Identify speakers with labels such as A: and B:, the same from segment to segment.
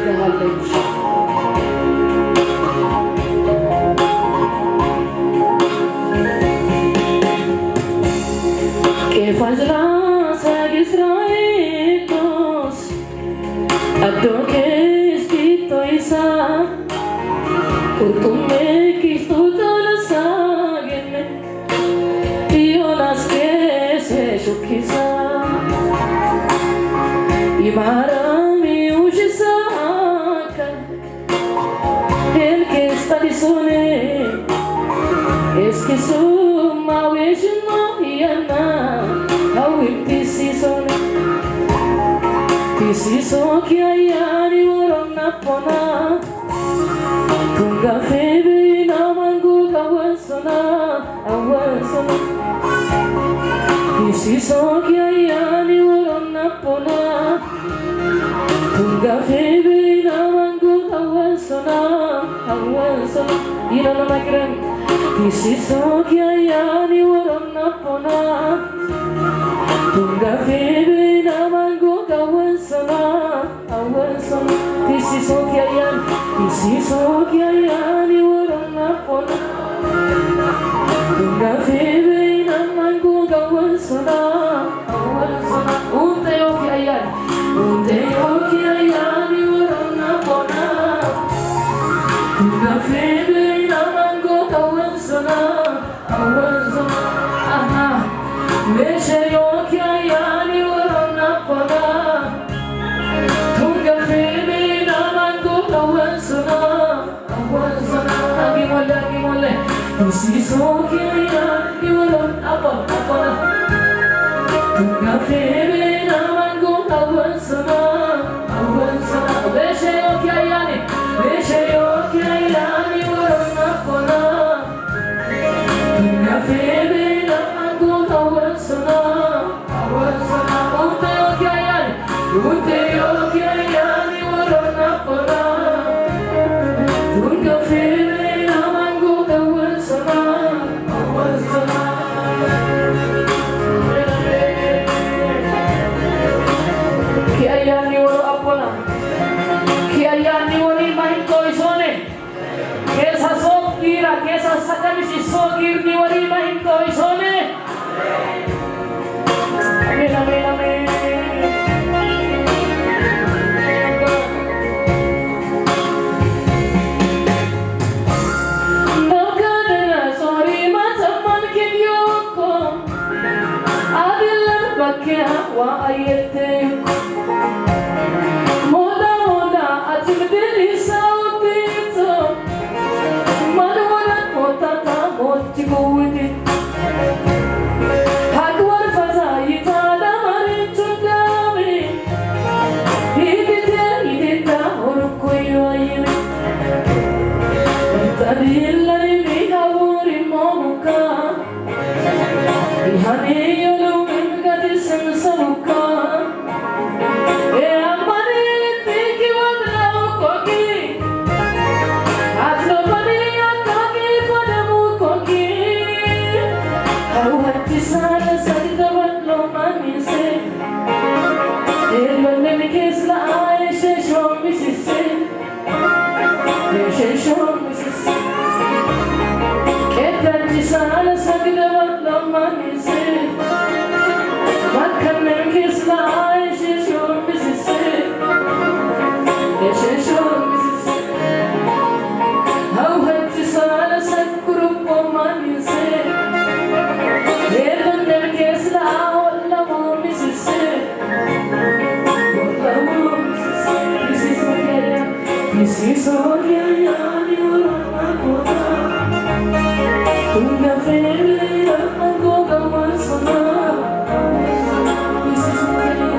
A: ታሳድግሃለች ከፋዝራ ሳግስራኤሎስ አዶኬስ ኪቶይሳ ቁርጡሜ ኪስቱ ተለሳገነ ዮናስ ኬሴ ሹኪሳ ይማራሚ ውሽሳካ ሄልኬስ ታዲሶኔ ኤስኪሱማ ዌሽኖ ያና አዊፕቲሲሶኔ ቲሲሶ ኪያያኒ ወሮና ፖና tunga febe na mangu kawansona awansona isiso kya yani warona pona tunga febe na mangu kawansona awansona ina na magran isiso kya yani warona pona tunga febe na mangu kawansona awansona isiso kya yani isiso kya yani warona pona tunga febe na mangu kawansona awansona unte yo kya yani warona pona tunga febe na mangu kawansona awansona aha meshe yo kya yani warona pona tunga febe na mangu kawansona awansona agimole isiso kya yani warona pona tunga febe na mangu kawansona awansona meshe yo kya yani warona pona tunga febe na mangu kawansona awansona unte yo kya yani warona pona tunga febe na mangu kawansona awansona kya yani warona pona kya yani wari main koi sone kesa sokira kesa sakamisi sokir ni wari main koi sone amen amen amen nokadana sorry masaman kinyoko adilan bakya wa ayete moda atimdeli sautito manwala motata mochiguidi hagwar fazayita damari chugami idita horukoyo ayime tadilla ni hawuri momuka ihane yolo ngadi sansamuka e amane tiki wadla koki atlo paniya kaki padamu koki hawati sana sadawatlo manise elo nemikesla aishe shomisise shomisise ketanji sana sadawatlo manise makan nemikesla aishe shomisise shomisise hawati sana sakrupo manise elo nemikesla wala momisise isiso kya yani warona pona tunga febe na mangu kawansona isiso kya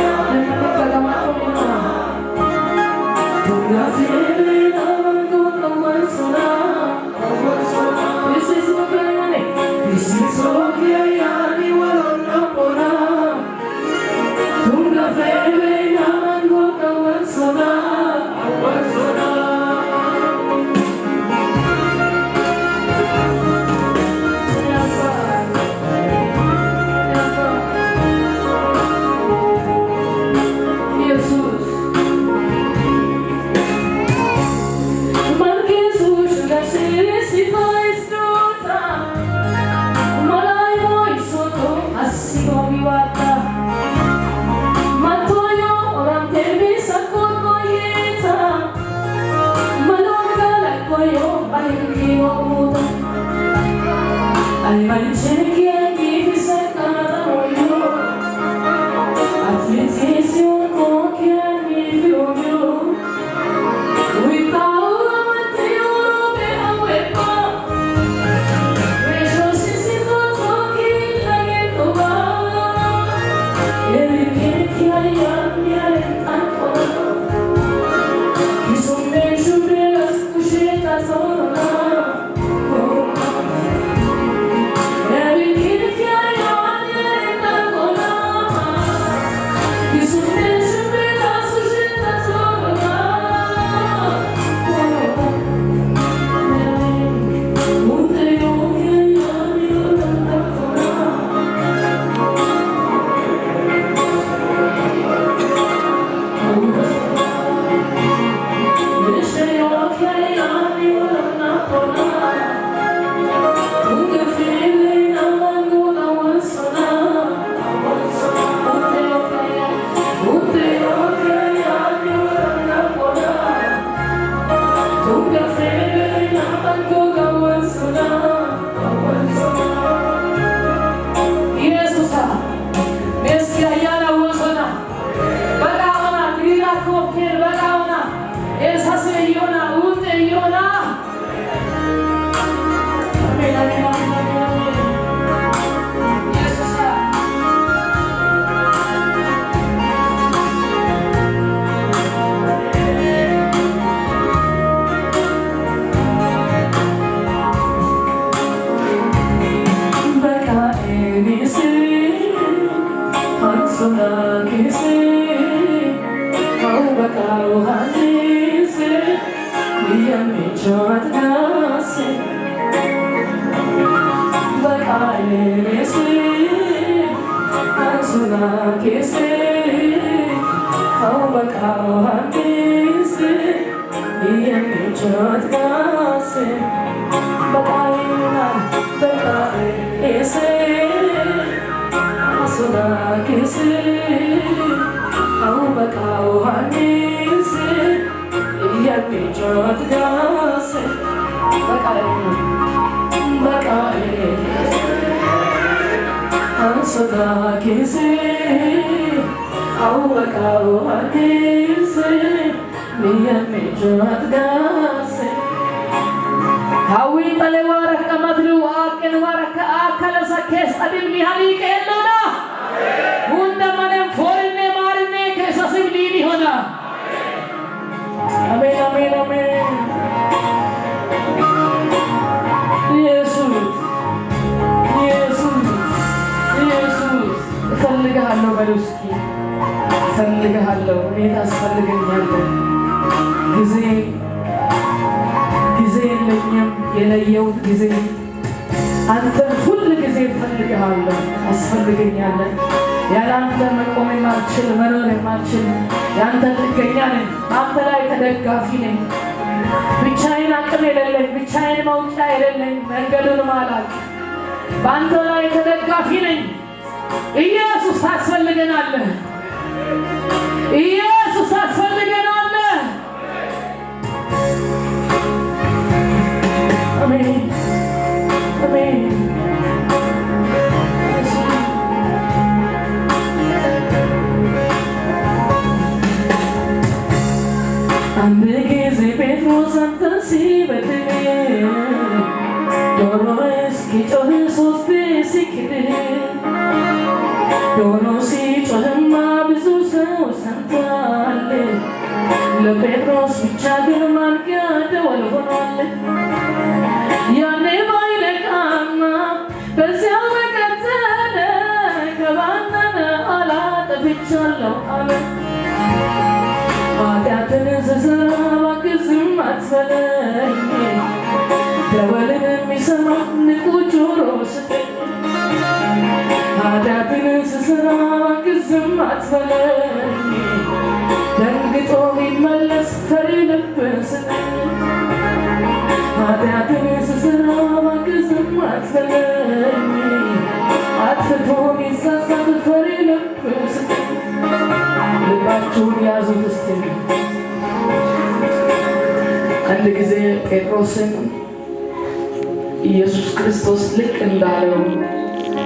A: yani tunga febe na mangu kawansona isiso kya yani warona pona tunga febe na mangu kawansona ጴጥሮስን ኢየሱስ ክርስቶስ ልክ እንዳለው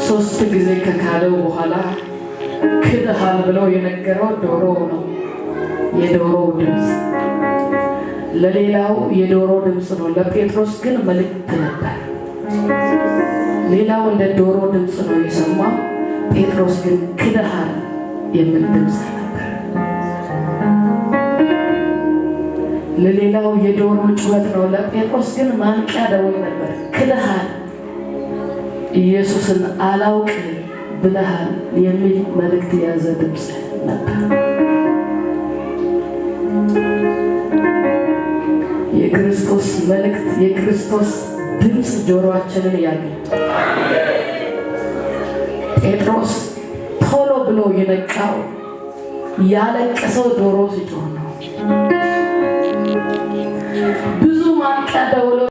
A: 3 ጊዜ ከካደው በኋላ ክደሃል ብሎ የነገረው ዶሮ ነው። የዶሮ ድምጽ ለሌላው የዶሮ ድምጽ ነው፣ ለጴጥሮስ ግን መልእክት ነበር። ሌላው እንደ ዶሮ ድምጽ ነው የሰማው፣ ጴጥሮስ ግን ክደሃል የሚል ድምጽ ነበር። ለሌላው የዶሮ ጩኸት ነው ለጴጥሮስ ግን ማንቂያ ደወል ነበር ክለሃል ኢየሱስን አላውቅ ብለሃል የሚል መልእክት ያዘ ድምጽ ነበር የክርስቶስ መልእክት የክርስቶስ ድምጽ ጆሮአችንን ያገኝ ጴጥሮስ ቶሎ ብሎ የነቃው ያለቀሰው ዶሮ ሲጮህ ነው ብዙ ማንቂያ ደወል